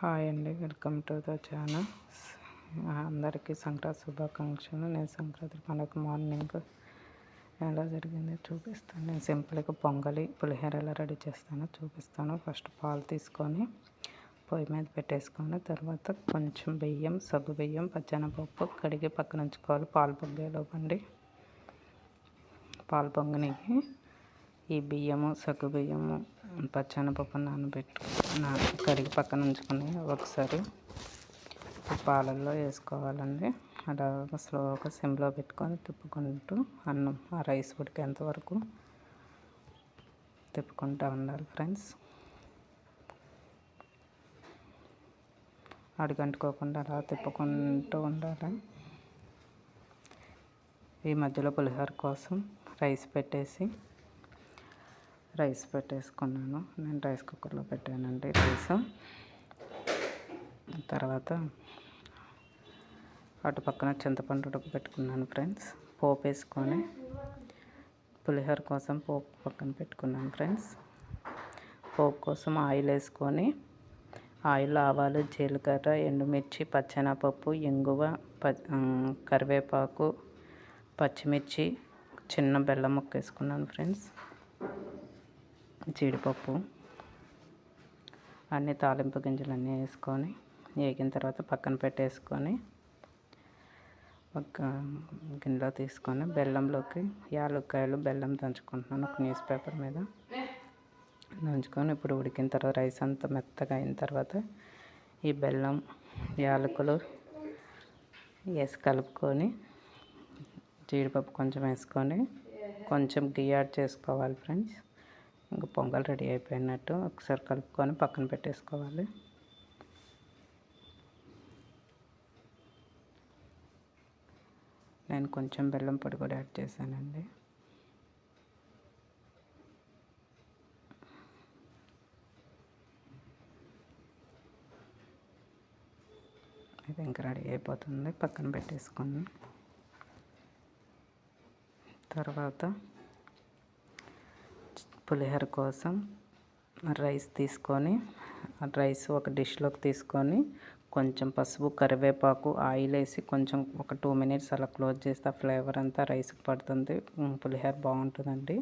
Hi అండి, welcome to the channel. అందరికీ సంక్రాంతి శుభాకాంక్షలు. నేను సంక్రాంతి పండుగ మార్నింగ్ ఎలా జరిగిందో చూపిస్తాను. నేను సింపుల్గా పొంగలి పులిహోర ఎలా రెడీ చేస్తానో చూపిస్తాను. ఫస్ట్ పాలు తీసుకొని పొయ్యి మీద పెట్టేసుకొని తర్వాత కొంచెం బియ్యం, సగ్గు బియ్యం, పచ్చెనపప్పు కడిగి పక్కన ఉంచుకోవాలి. పాలు పొంగేలోపండి. పాలు పొంగనికి ఈ బియ్యము, సగ్గు బియ్యము, పచ్చెనపప్పు కడిగి పక్కన ఉంచుకొని ఒకసారి పాలల్లో వేసుకోవాలండి. అలా స్లోగా సిమ్లో పెట్టుకొని తిప్పుకుంటూ అన్నం ఆ రైస్ ఉడికేంత వరకు తిప్పుకుంటూ ఉండాలి ఫ్రెండ్స్. అడుగంటుకోకుండా అలా తిప్పుకుంటూ ఉండాలి. ఈ మధ్యలో పులిహోర కోసం రైస్ పెట్టేసుకున్నాను. నేను రైస్ కుక్కర్లో పెట్టానండి రైస్. తర్వాత అటు పక్కన చింతపండు ఉడకబెట్టుకున్నాను ఫ్రెండ్స్. పోపు వేసుకొని పులిహోర కోసం పోపు పక్కన పెట్టుకున్నాను ఫ్రెండ్స్. పోపు కోసం ఆయిల్ వేసుకొని ఆయిల్, ఆవాలు, జీలకర్ర, ఎండుమిర్చి, పచ్చెనపప్పు, ఇంగువ, కరివేపాకు, పచ్చిమిర్చి, చిన్న బెల్లం ముక్క వేసుకున్నాను ఫ్రెండ్స్. జీడిపప్పు, అన్ని తాలింపు గింజలు అన్నీ వేసుకొని వేగిన తర్వాత పక్కన పెట్టేసుకొని ఒక గిన్నెలో తీసుకొని బెల్లంలోకి యాలక్కాయలు, బెల్లం దంచుకుంటున్నాను ఒక న్యూస్ పేపర్ మీద దంచుకొని. ఇప్పుడు ఉడికిన తర్వాత రైస్ అంతా మెత్తగా అయిన తర్వాత ఈ బెల్లం, యాలకులు వేసి కలుపుకొని జీడిపప్పు కొంచెం వేసుకొని కొంచెం గీ యాడ్ చేసుకోవాలి ఫ్రెండ్స్. ఇంకా పొంగల్ రెడీ అయిపోయినట్టు. ఒకసారి కలుపుకొని పక్కన పెట్టేసుకోవాలి. నేను కొంచెం బెల్లం పొడి కూడా యాడ్ చేశానండి. ఇది ఇంకా రెడీ అయిపోతుంది. పక్కన పెట్టేసుకుని తర్వాత పులిహోర కోసం రైస్ తీసుకొని రైస్ ఒక డిష్లోకి తీసుకొని కొంచెం పసుపు, కరివేపాకు, ఆయిల్ వేసి కొంచెం ఒక 2 minutes అలా క్లోజ్ చేస్తే ఆ ఫ్లేవర్ అంతా రైస్కి పడుతుంది. పులిహోర బాగుంటుందండి.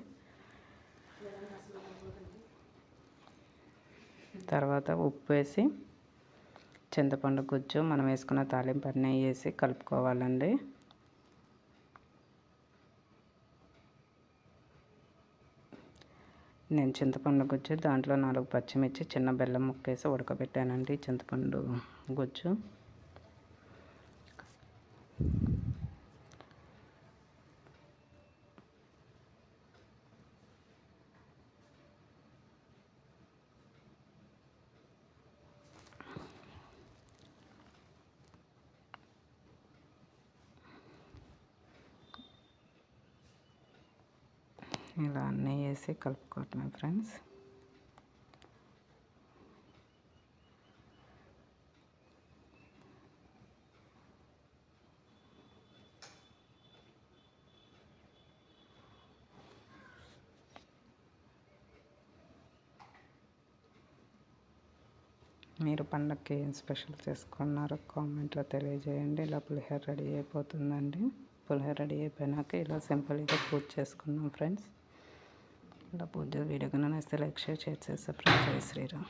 తర్వాత ఉప్పు వేసి చింతపండు గుజ్జు, మనం వేసుకున్న తాలింపు అన్నీ వేసి కలుపుకోవాలండి. నేను చింతపండు గుజ్జు దాంట్లో 4 పచ్చిమిర్చి, చిన్న బెల్లం ముక్కేసి ఉడకబెట్టానండి. చింతపండు గుజ్జు ఇలా అన్నీ వేసి కలుపుకోవటమే ఫ్రెండ్స్. మీరు పండగకి ఏం స్పెషల్ చేసుకున్నారో కామెంట్లో తెలియజేయండి. ఇలా పులిహోర రెడీ అయిపోతుందండి. పులిహోర రెడీ అయిపోయినాక ఇలా సింపుల్గా పూజ చేసుకున్నాం ఫ్రెండ్స్. ఇలా పూజ వీడియో కన్నా నచ్చితే లైక్, షేర్ చేసి సబ్స్క్రైబ్. జై శ్రీరామ్.